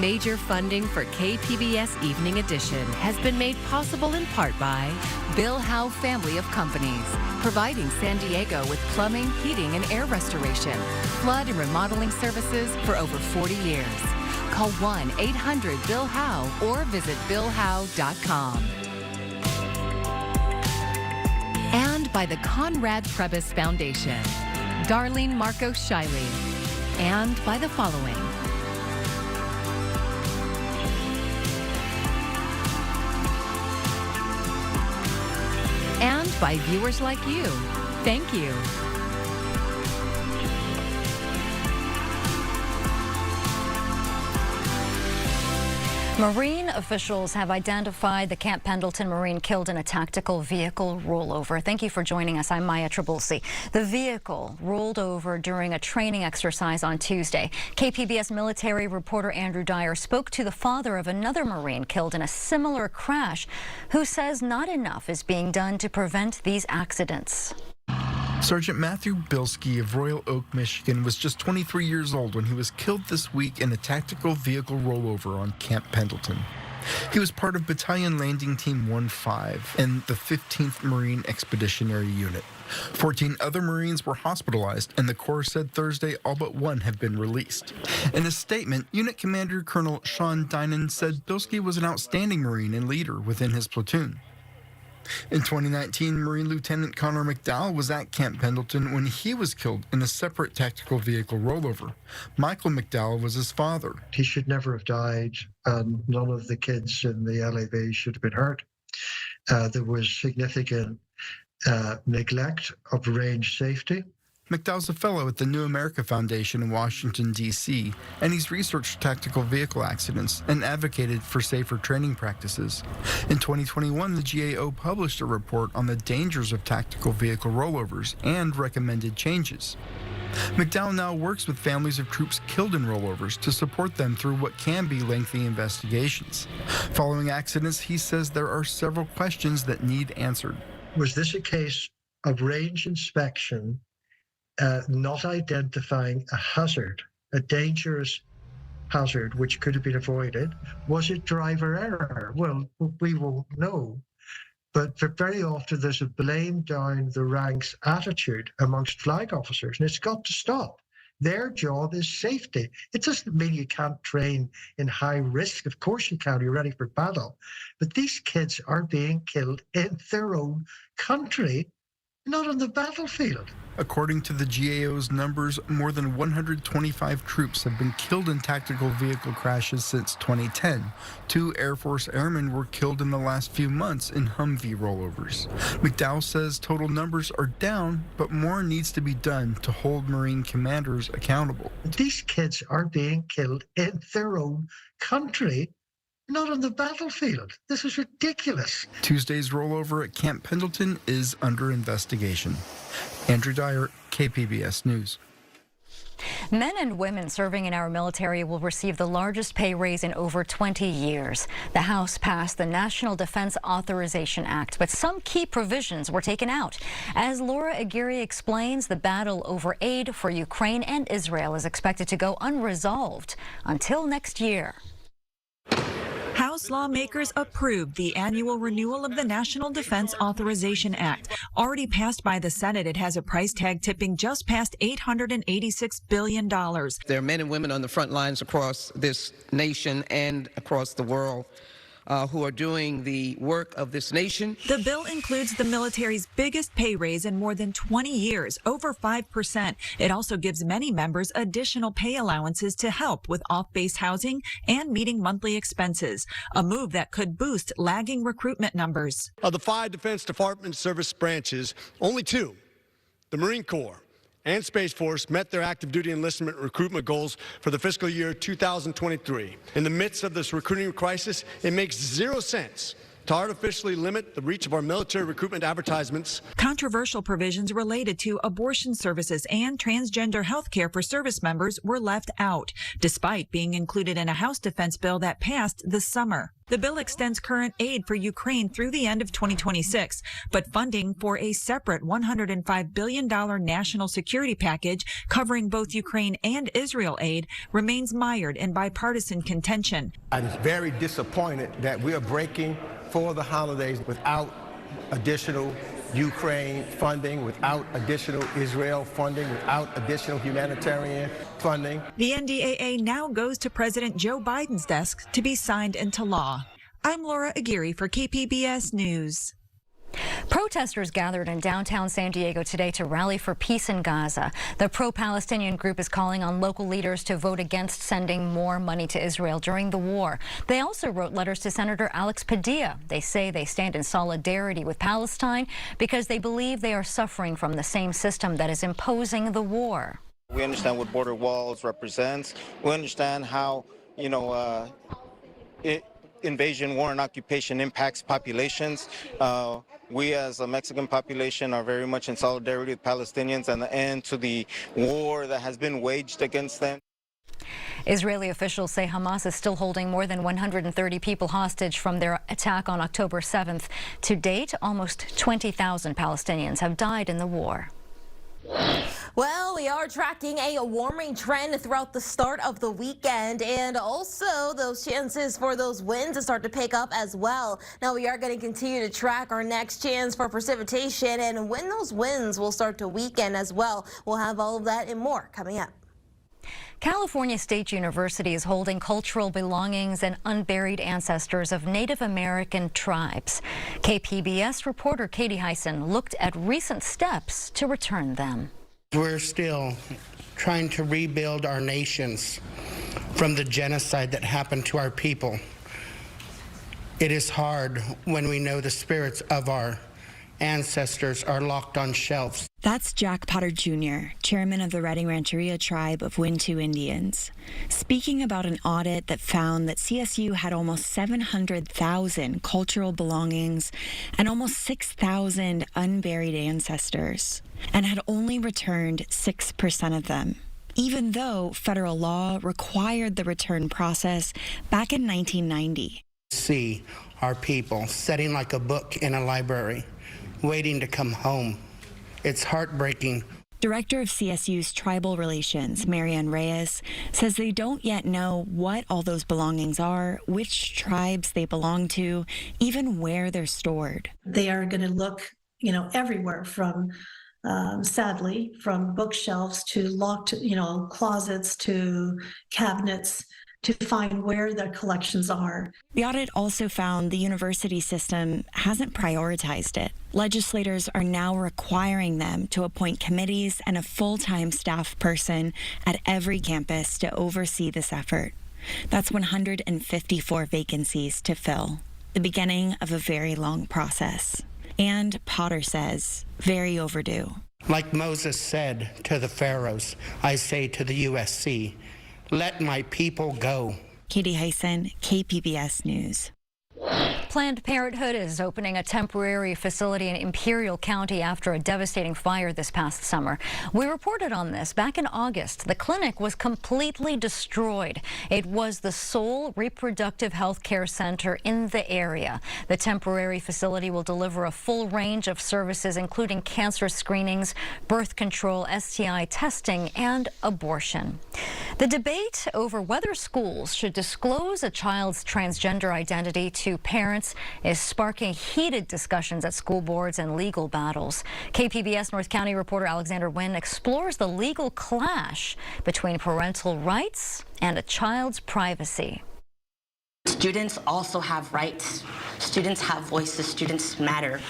Major funding for KPBS Evening Edition has been made possible in part by Bill Howe Family of Companies, providing San Diego with plumbing, heating, and air restoration, flood and remodeling services for over 40 years. Call 1-800-BILL-HOWE or visit billhowe.com. And by the Conrad Trebas Foundation, Darlene Marcos Shiley, and by the following. And by viewers like you. Thank you. Marine officials have identified the Camp Pendleton Marine killed in a tactical vehicle rollover. Thank you for joining us. I'm Maya Trabulsi. The vehicle rolled over during a training exercise on Tuesday. KPBS military reporter Andrew Dyer spoke to the father of another Marine killed in a similar crash, who says not enough is being done to prevent these accidents. Sergeant Matthew Bilski of Royal Oak, Michigan was just 23 years old when he was killed this week in a tactical vehicle rollover on Camp Pendleton. He was part of Battalion Landing Team 1-5 in the 15th Marine Expeditionary Unit. 14 other Marines were hospitalized, and the Corps said Thursday all but one have been released. In a statement, Unit Commander Colonel Sean Dinan said Bilski was an outstanding Marine and leader within his platoon. In 2019, Marine Lieutenant Connor McDowell was at Camp Pendleton when he was killed in a separate tactical vehicle rollover. Michael McDowell was his father. He should never have died, and none of the kids in the LAV should have been hurt. There was significant neglect of range safety. McDowell's a fellow at the New America Foundation in Washington, D.C., and he's researched tactical vehicle accidents and advocated for safer training practices. In 2021, the GAO published a report on the dangers of tactical vehicle rollovers and recommended changes. McDowell now works with families of troops killed in rollovers to support them through what can be lengthy investigations. Following accidents, he says there are several questions that need answered. Was this a case of range inspection not identifying a hazard, a dangerous hazard which could have been avoided? Was it driver error? Well, we won't know. But very often there's a blame down the ranks attitude amongst flag officers, and it's got to stop. Their job is safety. It doesn't mean you can't train in high risk. Of course you can, you're ready for battle. But these kids are being killed in their own country, not on the battlefield. According to the GAO's numbers, more than 125 troops have been killed in tactical vehicle crashes since 2010. 2 Air Force airmen were killed in the last few months in Humvee rollovers. McDowell says total numbers are down, but more needs to be done to hold Marine commanders accountable. These kids are being killed in their own country, not on the battlefield. This is ridiculous. Tuesday's rollover at Camp Pendleton is under investigation. Andrew Dyer, KPBS News. Men and women serving in our military will receive the largest pay raise in over 20 years. The House passed the National Defense Authorization Act, but some key provisions were taken out. As Laura Aguirre explains, the battle over aid for Ukraine and Israel is expected to go unresolved until next year. House lawmakers approved the annual renewal of the National Defense Authorization Act. Already passed by the Senate, it has a price tag tipping just past $886 billion. There are men and women on the front lines across this nation and across the world who are doing the work of this nation. The bill includes the military's biggest pay raise in more than 20 years, over 5%. It also gives many members additional pay allowances to help with off-base housing and meeting monthly expenses, a move that could boost lagging recruitment numbers. Of the 5 Defense Department service branches, only 2, the Marine Corps and Space Force, met their active duty enlistment recruitment goals for the fiscal year 2023. In the midst of this recruiting crisis, it makes 0 sense to artificially limit the reach of our military recruitment advertisements. Controversial provisions related to abortion services and transgender health care for service members were left out, despite being included in a House defense bill that passed this summer. The bill extends current aid for Ukraine through the end of 2026, but funding for a separate $105 billion national security package covering both Ukraine and Israel aid remains mired in bipartisan contention. I'm very disappointed that we are breaking for the holidays without additional Ukraine funding, without additional Israel funding, without additional humanitarian funding. The NDAA now goes to President Joe Biden's desk to be signed into law. I'm Laura Aguirre for KPBS News. Protesters gathered in downtown San Diego today to rally for peace in Gaza. The pro-Palestinian group is calling on local leaders to vote against sending more money to Israel during the war. They also wrote letters to Senator Alex Padilla. They say they stand in solidarity with Palestine because they believe they are suffering from the same system that is imposing the war. We understand what border walls represents. We understand how, invasion, war, and occupation impacts populations. We as a Mexican population are very much in solidarity with Palestinians and the end to the war that has been waged against them. Israeli officials say Hamas is still holding more than 130 people hostage from their attack on October 7th. To date, almost 20,000 Palestinians have died in the war. Well, we are tracking a warming trend throughout the start of the weekend, and also those chances for those winds to start to pick up as well. Now, we are going to continue to track our next chance for precipitation and when those winds will start to weaken as well. We'll have all of that and more coming up. California State University is holding cultural belongings and unburied ancestors of Native American tribes. KPBS reporter Katie Hyson looked at recent steps to return them. We're still trying to rebuild our nations from the genocide that happened to our people. It is hard when we know the spirits of our ancestors are locked on shelves. That's Jack Potter Jr., chairman of the Redding Rancheria tribe of Wintu Indians, speaking about an audit that found that CSU had almost 700,000 cultural belongings and almost 6,000 unburied ancestors, and had only returned 6% of them, even though federal law required the return process back in 1990. See our people sitting like a book in a library, waiting to come home. It's heartbreaking. Director of CSU's Tribal Relations, Marianne Reyes, says they don't yet know what all those belongings are, which tribes they belong to, even where they're stored. They are going to look, everywhere from, sadly, from bookshelves to locked, closets to cabinets, to find where their collections are. The audit also found the university system hasn't prioritized it. Legislators are now requiring them to appoint committees and a full-time staff person at every campus to oversee this effort. That's 154 vacancies to fill, the beginning of a very long process. And Potter says, very overdue. Like Moses said to the pharaohs, I say to the USC, let my people go. Katie Hyson, KPBS News. Planned Parenthood is opening a temporary facility in Imperial County after a devastating fire this past summer. We reported on this back in August. The clinic was completely destroyed. It was the sole reproductive health care center in the area. The temporary facility will deliver a full range of services, including cancer screenings, birth control, STI testing, and abortion. The debate over whether schools should disclose a child's transgender identity to parents is sparking heated discussions at school boards and legal battles. KPBS North County reporter Alexander Nguyen explores the legal clash between parental rights and a child's privacy. Students also have rights. Students have voices. Students matter.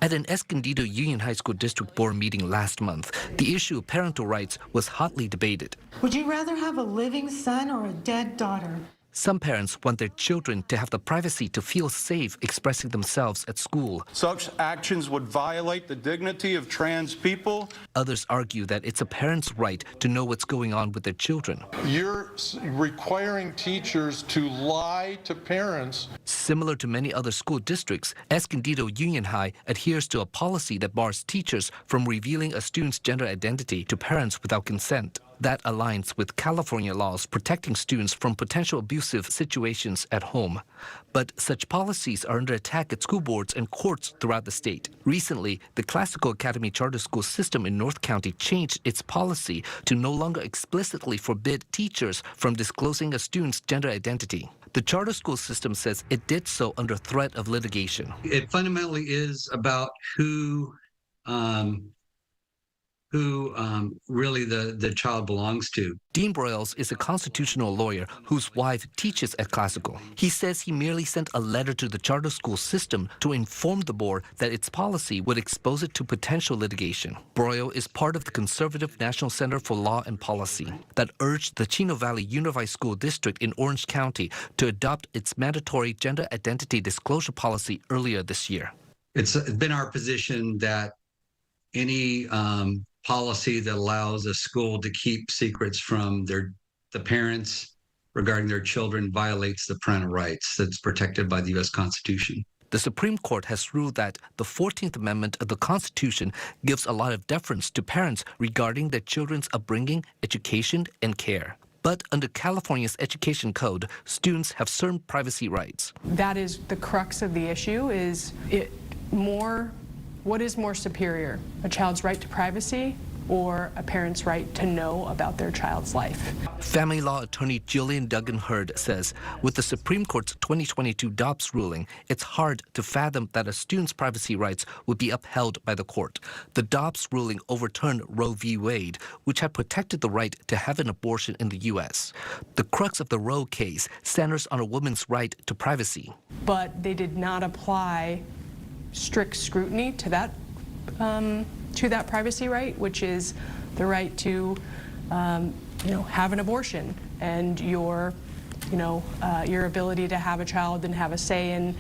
At an Escondido Union High School District Board meeting last month, the issue of parental rights was hotly debated. Would you rather have a living son or a dead daughter? Some parents want their children to have the privacy to feel safe expressing themselves at school. Such actions would violate the dignity of trans people. Others argue that it's a parent's right to know what's going on with their children. You're requiring teachers to lie to parents. Similar to many other school districts, Escondido Union High adheres to a policy that bars teachers from revealing a student's gender identity to parents without consent. That aligns with California laws protecting students from potential abusive situations at home. But such policies are under attack at school boards and courts throughout the state. Recently, the Classical Academy charter school system in North County changed its policy to no longer explicitly forbid teachers from disclosing a student's gender identity. The charter school system says it did so under threat of litigation. It fundamentally is about who really the child belongs to. Dean Broyles is a constitutional lawyer whose wife teaches at Classical. He says he merely sent a letter to the charter school system to inform the board that its policy would expose it to potential litigation. Broyle is part of the conservative National Center for Law and Policy that urged the Chino Valley Unified School District in Orange County to adopt its mandatory gender identity disclosure policy earlier this year. It's been our position that any policy that allows a school to keep secrets from the parents regarding their children violates the parental rights that's protected by the U.S. Constitution. The Supreme Court has ruled that the 14th Amendment of the Constitution gives a lot of deference to parents regarding their children's upbringing, education, and care. But under California's education code, students have certain privacy rights. That is the crux of the issue. What is more superior, a child's right to privacy or a parent's right to know about their child's life? Family law attorney Jillian Duggan-Hurd says, with the Supreme Court's 2022 Dobbs ruling, it's hard to fathom that a student's privacy rights would be upheld by the court. The Dobbs ruling overturned Roe v. Wade, which had protected the right to have an abortion in the U.S. The crux of the Roe case centers on a woman's right to privacy. But they did not apply strict scrutiny to that privacy right, which is the right to have an abortion and your ability to have a child and have a say in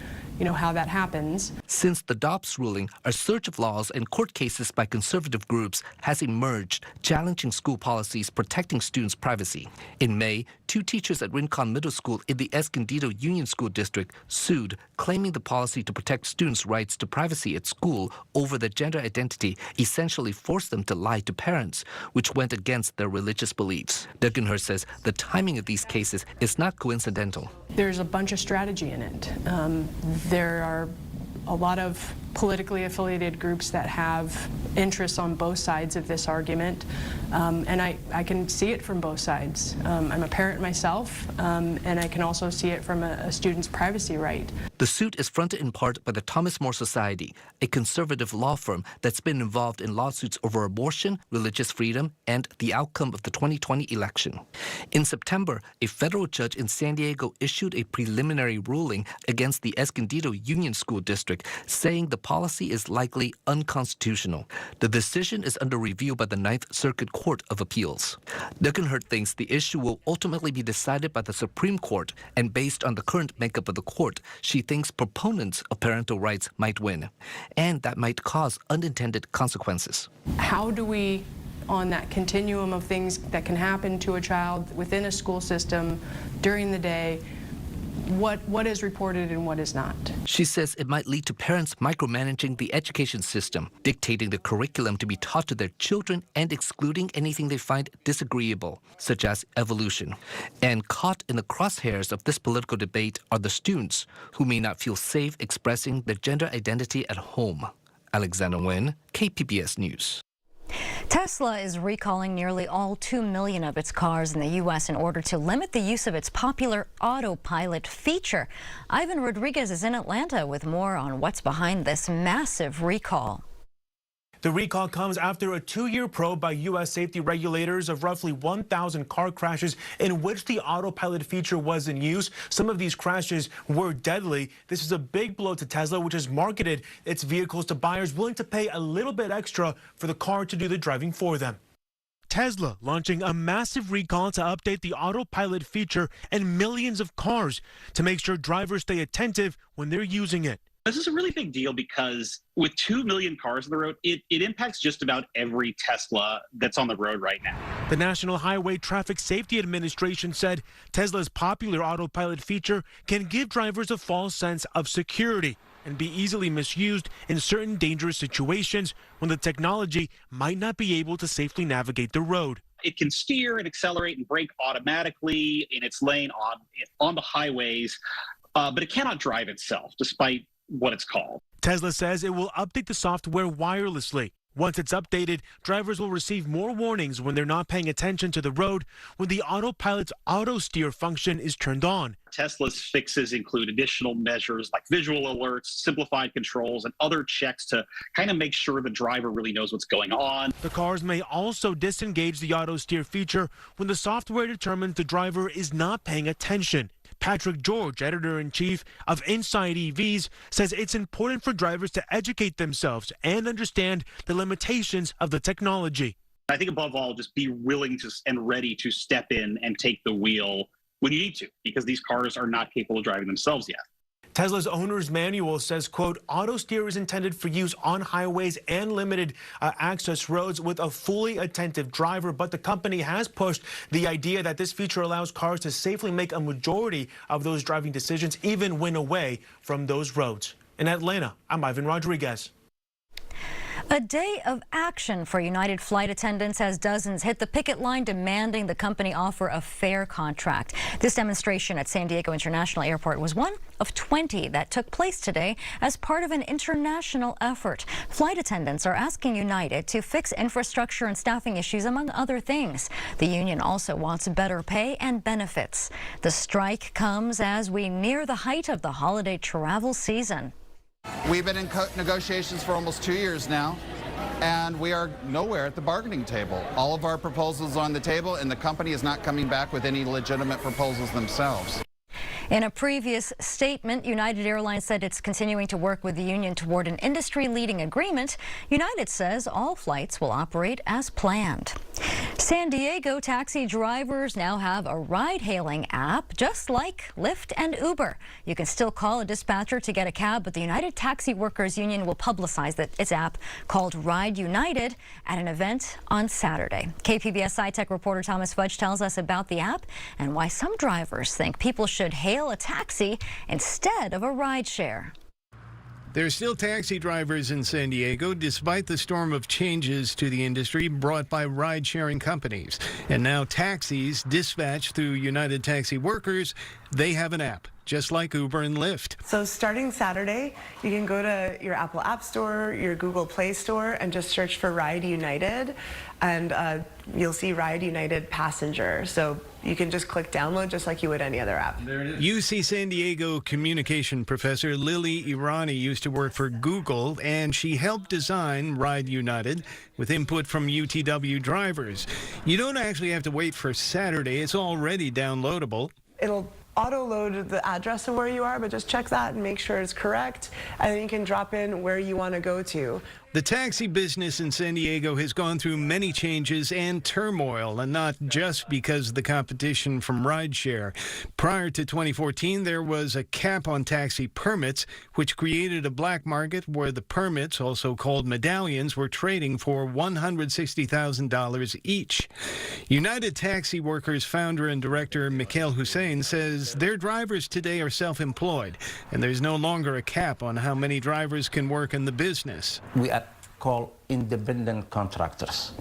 how that happens. Since the Dobbs ruling, a surge of laws and court cases by conservative groups has emerged challenging school policies protecting students' privacy. In May, 2 teachers at Rincon Middle School in the Escondido Union School District sued, claiming the policy to protect students' rights to privacy at school over their gender identity essentially forced them to lie to parents, which went against their religious beliefs. Duggan-Hurd says the timing of these cases is not coincidental. There's a bunch of strategy in it. There are a lot of politically affiliated groups that have interests on both sides of this argument, and I can see it from both sides. I'm a parent myself, and I can also see it from a student's privacy right. The suit is fronted in part by the Thomas More Society, a conservative law firm that's been involved in lawsuits over abortion, religious freedom, and the outcome of the 2020 election. In September, a federal judge in San Diego issued a preliminary ruling against the Escondido Union School District, saying the policy is likely unconstitutional. The decision is under review by the Ninth Circuit Court of Appeals. Duggan-Hurd thinks the issue will ultimately be decided by the Supreme Court, and based on the current makeup of the court, she thinks proponents of parental rights might win, and that might cause unintended consequences. How do we, on that continuum of things that can happen to a child within a school system during the day, what is reported and what is not? She says it might lead to parents micromanaging the education system, dictating the curriculum to be taught to their children and excluding anything they find disagreeable, such as evolution. And caught in the crosshairs of this political debate are the students who may not feel safe expressing their gender identity at home. Alexander Nguyen, KPBS News. Tesla is recalling nearly all 2 million of its cars in the U.S. in order to limit the use of its popular autopilot feature. Ivan Rodriguez is in Atlanta with more on what's behind this massive recall. The recall comes after a 2-year probe by U.S. safety regulators of roughly 1,000 car crashes in which the autopilot feature was in use. Some of these crashes were deadly. This is a big blow to Tesla, which has marketed its vehicles to buyers willing to pay a little bit extra for the car to do the driving for them. Tesla launching a massive recall to update the autopilot feature in millions of cars to make sure drivers stay attentive when they're using it. This is a really big deal because with 2 million cars on the road, it impacts just about every Tesla that's on the road right now. The National Highway Traffic Safety Administration said Tesla's popular autopilot feature can give drivers a false sense of security and be easily misused in certain dangerous situations when the technology might not be able to safely navigate the road. It can steer and accelerate and brake automatically in its lane on the highways, but it cannot drive itself, despite what it's called. Tesla says it will update the software wirelessly. Once it's updated, drivers will receive more warnings when they're not paying attention to the road when the autopilot's auto steer function is turned on. Tesla's fixes include additional measures like visual alerts, simplified controls, and other checks to kind of make sure the driver really knows what's going on. The cars may also disengage the auto steer feature when the software determines the driver is not paying attention. Patrick George, editor-in-chief of Inside EVs, says it's important for drivers to educate themselves and understand the limitations of the technology. I think above all, just be willing to and ready to step in and take the wheel when you need to, because these cars are not capable of driving themselves yet. Tesla's owner's manual says, quote, auto steer is intended for use on highways and limited access roads with a fully attentive driver. But the company has pushed the idea that this feature allows cars to safely make a majority of those driving decisions, even when away from those roads. In Atlanta, I'm Ivan Rodriguez. A day of action for United flight attendants as dozens hit the picket line demanding the company offer a fair contract. This demonstration at San Diego International Airport was one of 20 that took place today as part of an international effort. Flight attendants are asking United to fix infrastructure and staffing issues, among other things. The union also wants better pay and benefits. The strike comes as we near the height of the holiday travel season. We've been in negotiations for almost 2 years now, and we are nowhere at the bargaining table. All of our proposals are on the table, and the company is not coming back with any legitimate proposals themselves. In a previous statement, United Airlines said it's continuing to work with the union toward an industry-leading agreement. United says all flights will operate as planned. San Diego taxi drivers now have a ride-hailing app, just like Lyft and Uber. You can still call a dispatcher to get a cab, but the United Taxi Workers Union will publicize its app called Ride United at an event on Saturday. KPBS SciTech reporter Thomas Fudge tells us about the app and why some drivers think people should hail a taxi instead of a rideshare. There are still taxi drivers in San Diego, despite the storm of changes to the industry brought by ride-sharing companies. And now taxis dispatched through United Taxi Workers, they have an app, just like Uber and Lyft. So starting Saturday, you can go to your Apple App Store, your Google Play Store, and just search for Ride United, and you'll see Ride United Passenger. So you can just click download just like you would any other app. There it is. UC San Diego communication professor Lily Irani used to work for Google, and she helped design Ride United with input from UTW drivers. You don't actually have to wait for Saturday. It's already downloadable. It'll auto-load the address of where you are, but just check that and make sure it's correct, and then you can drop in where you want to go to. The taxi business in San Diego has gone through many changes and turmoil, and not just because of the competition from rideshare. Prior to 2014, there was a cap on taxi permits, which created a black market where the permits, also called medallions, were trading for $160,000 each. United Taxi Workers founder and director Mikhail Hussein says their drivers today are self-employed, and there's no longer a cap on how many drivers can work in the business. We are called independent contractors.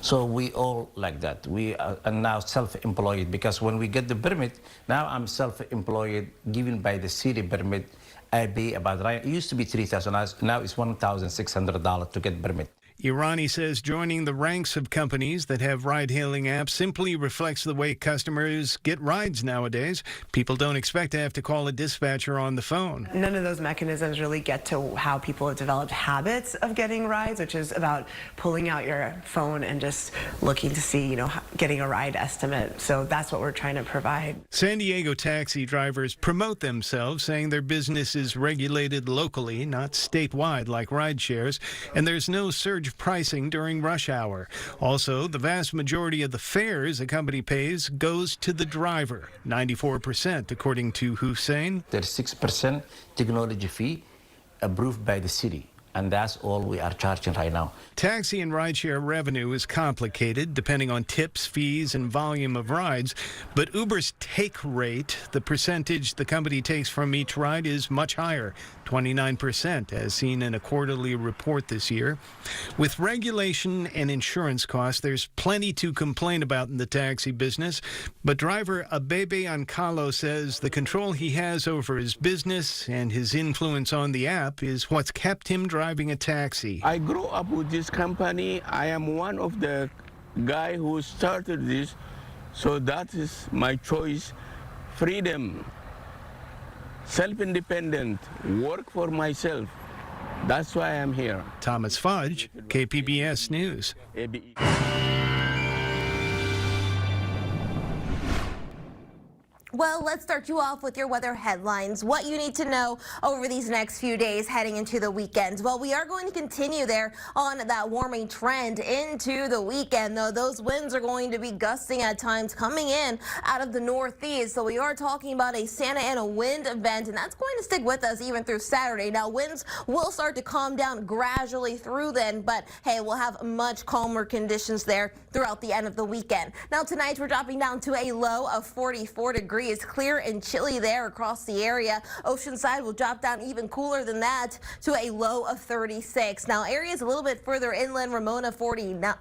So we all like that. We are now self-employed because when we get the permit, now I'm self-employed, given by the city permit. I pay about, it used to be $3,000, now it's $1,600 to get permit. Irani says joining the ranks of companies that have ride-hailing apps simply reflects the way customers get rides nowadays. People don't expect to have to call a dispatcher on the phone. None of those mechanisms really get to how people have developed habits of getting rides, which is about pulling out your phone and just looking to see, getting a ride estimate. So that's what we're trying to provide. San Diego taxi drivers promote themselves, saying their business is regulated locally, not statewide like ride shares, and there's no surge competitive pricing during rush hour. Also, the vast majority of the fares a company pays goes to the driver, 94%, according to Hussein. 36% technology fee approved by the city. And that's all we are charging right now. Taxi and rideshare revenue is complicated depending on tips, fees, and volume of rides. But Uber's take rate, the percentage the company takes from each ride, is much higher, 29%, as seen in a quarterly report this year. With regulation and insurance costs, there's plenty to complain about in the taxi business. But driver Abebe Ankalo says the control he has over his business and his influence on the app is what's kept him driving a taxi. I grew up with this company. I am one of the guy who started this, so that is my choice. Freedom, self-independent, work for myself. That's why I'm here. Thomas Fudge, KPBS News. Well, let's start you off with your weather headlines. What you need to know over these next few days heading into the weekend. Well, we are going to continue there on that warming trend into the weekend, though. Those winds are going to be gusting at times coming in out of the northeast. So we are talking about a Santa Ana wind event, and that's going to stick with us even through Saturday. Now, winds will start to calm down gradually through then, but hey, we'll have much calmer conditions there throughout the end of the weekend. Now, tonight we're dropping down to a low of 44 degrees. Clear and chilly there across the area. Oceanside will drop down even cooler than that to a low of 36. Now, areas a little bit further inland, Ramona 41,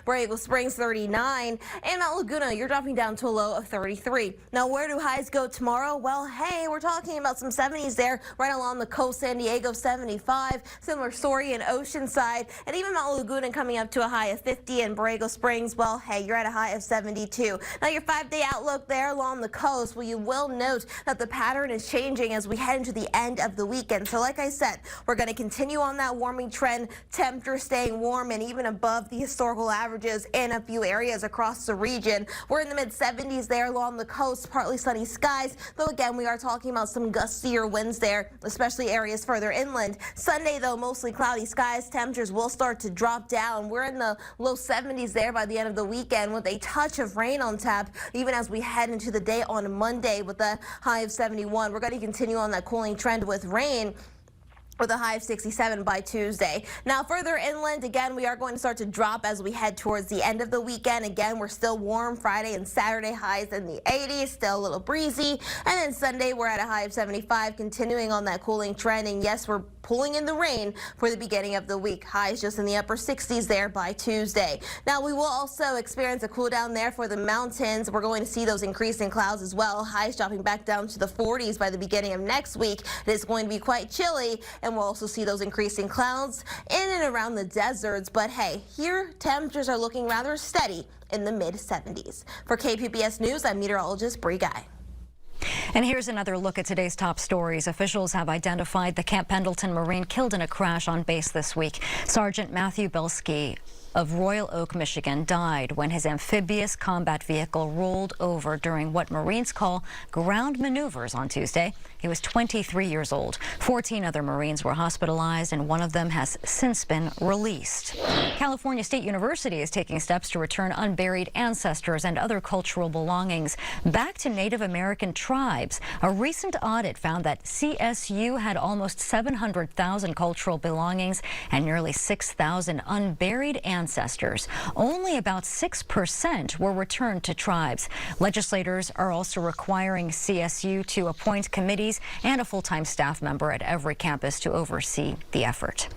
Borrego Springs 39, and Mount Laguna, you're dropping down to a low of 33. Now, where do highs go tomorrow? Well, hey, we're talking about some 70s there right along the coast. San Diego 75, similar story in Oceanside, and even Mount Laguna coming up to a high of 50, and Borrego Springs, well, hey, you're at a high of 72. Now, your 5-day outlook there along the coast, well, you will note that the pattern is changing as we head into the end of the weekend. So like I said, we're going to continue on that warming trend, temperatures staying warm and even above the historical averages in a few areas across the region. We're in the mid-70s there along the coast, partly sunny skies, though again, we are talking about some gustier winds there, especially areas further inland. Sunday, though, mostly cloudy skies. Temperatures will start to drop down. We're in the low 70s there by the end of the weekend with a touch of rain on tap, even as we head into the day on Monday with a high of 71. We're going to continue on that cooling trend with rain, with a high of 67 by Tuesday. Now, further inland, again, we are going to start to drop as we head towards the end of the weekend. Again, we're still warm Friday and Saturday, highs in the 80s, still a little breezy. And then Sunday, we're at a high of 75, continuing on that cooling trend. And yes, we're pulling in the rain for the beginning of the week. Highs just in the upper 60s there by Tuesday. Now, we will also experience a cool down there for the mountains. We're going to see those increasing clouds as well. Highs dropping back down to the 40s by the beginning of next week. It is going to be quite chilly, and we'll also see those increasing clouds in and around the deserts. But hey, here temperatures are looking rather steady in the mid-70s. For KPBS News, I'm meteorologist Bree Guy. And here's another look at today's top stories. Officials have identified the Camp Pendleton Marine killed in a crash on base this week. Sergeant Matthew Belsky of Royal Oak, Michigan, died when his amphibious combat vehicle rolled over during what Marines call ground maneuvers on Tuesday. He was 23 years old. 14 other Marines were hospitalized, and one of them has since been released. California State University is taking steps to return unburied ancestors and other cultural belongings back to Native American tribes. A recent audit found that CSU had almost 700,000 cultural belongings and nearly 6,000 unburied ancestors. Only about 6% were returned to tribes. Legislators are also requiring CSU to appoint committees and a full-time staff member at every campus to oversee the effort.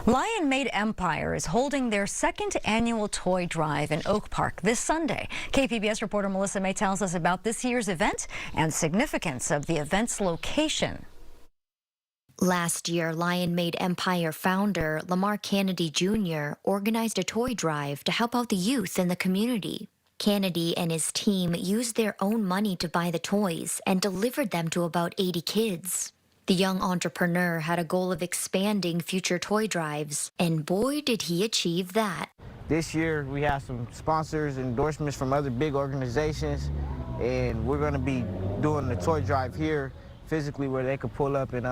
Lion Made Empire is holding their second annual toy drive in Oak Park this Sunday. KPBS reporter Melissa May tells us about this year's event and significance of the event's location. Last year, Lion Made Empire founder Lamar Kennedy Jr. organized a toy drive to help out the youth in the community. Kennedy and his team used their own money to buy the toys and delivered them to about 80 kids. The young entrepreneur had a goal of expanding future toy drives, and boy, did he achieve that. This year, we have some sponsors, endorsements from other big organizations, and we're going to be doing the toy drive here physically where they could pull up and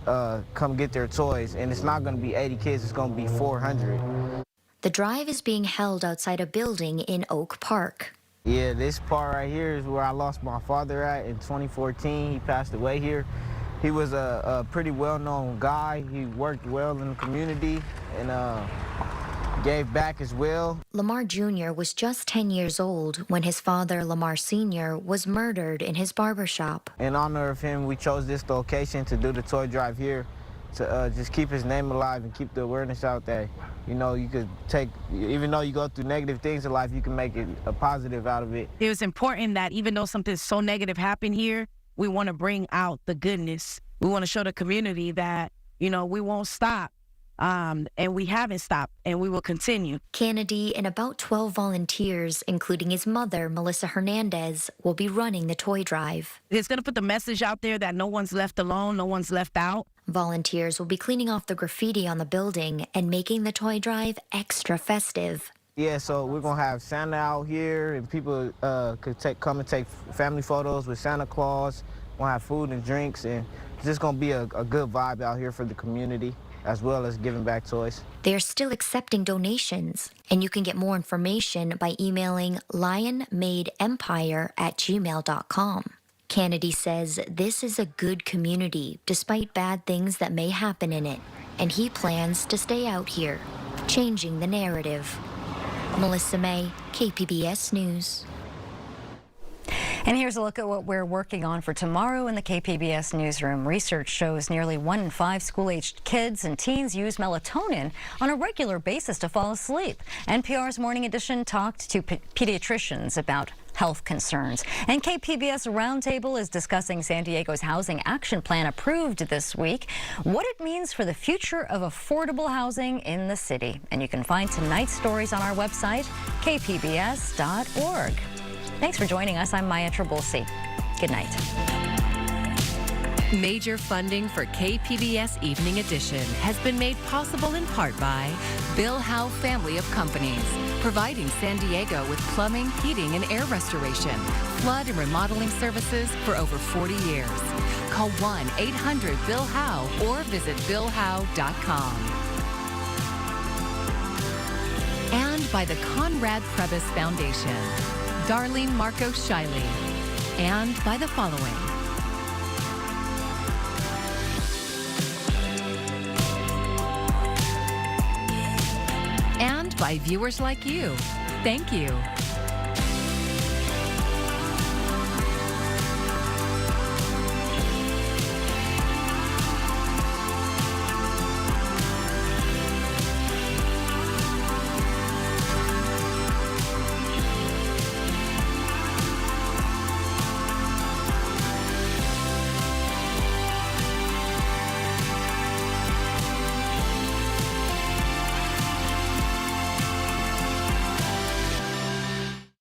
come get their toys, and it's not going to be 80 kids, it's going to be 400. The drive is being held outside a building in Oak Park. Yeah, this part right here is where I lost my father at in 2014. He passed away here. He was a pretty well-known guy. He worked well in the community and gave back as well. Lamar Jr. was just 10 years old when his father, Lamar Sr., was murdered in his barbershop. In honor of him, we chose this location to do the toy drive here, to just keep his name alive and keep the awareness out there. You know, you could take, even though you go through negative things in life, you can make it a positive out of it. It was important that even though something so negative happened here, we want to bring out the goodness. We want to show the community that, you know, we won't stop. And we haven't stopped, and we will continue. Kennedy and about 12 volunteers, including his mother, Melissa Hernandez, will be running the toy drive. It's going to put the message out there that no one's left alone, no one's left out. Volunteers will be cleaning off the graffiti on the building and making the toy drive extra festive. Yeah, so we're going to have Santa out here, and people could come and take family photos with Santa Claus. We'll have food and drinks, and it's just going to be a good vibe out here for the community, as well as giving back toys. They're still accepting donations, and you can get more information by emailing lionmadeempire@gmail.com. Kennedy says this is a good community, despite bad things that may happen in it, and he plans to stay out here, changing the narrative. Melissa May, KPBS News. And here's a look at what we're working on for tomorrow in the KPBS newsroom. Research shows nearly 1 in 5 school-aged kids and teens use melatonin on a regular basis to fall asleep. NPR's Morning Edition talked to pediatricians about health concerns. And KPBS Roundtable is discussing San Diego's housing action plan approved this week, what it means for the future of affordable housing in the city. And you can find tonight's stories on our website, kpbs.org. Thanks for joining us. I'm Maya Trabulsi. Good night. Major funding for KPBS Evening Edition has been made possible in part by Bill Howe Family of Companies, providing San Diego with plumbing, heating, and air restoration, flood and remodeling services for over 40 years. Call 1-800-BILL-HOWE or visit billhowe.com. And by the Conrad Prebys Foundation, Darlene Marco Shiley, and by the following. And by viewers like you. Thank you.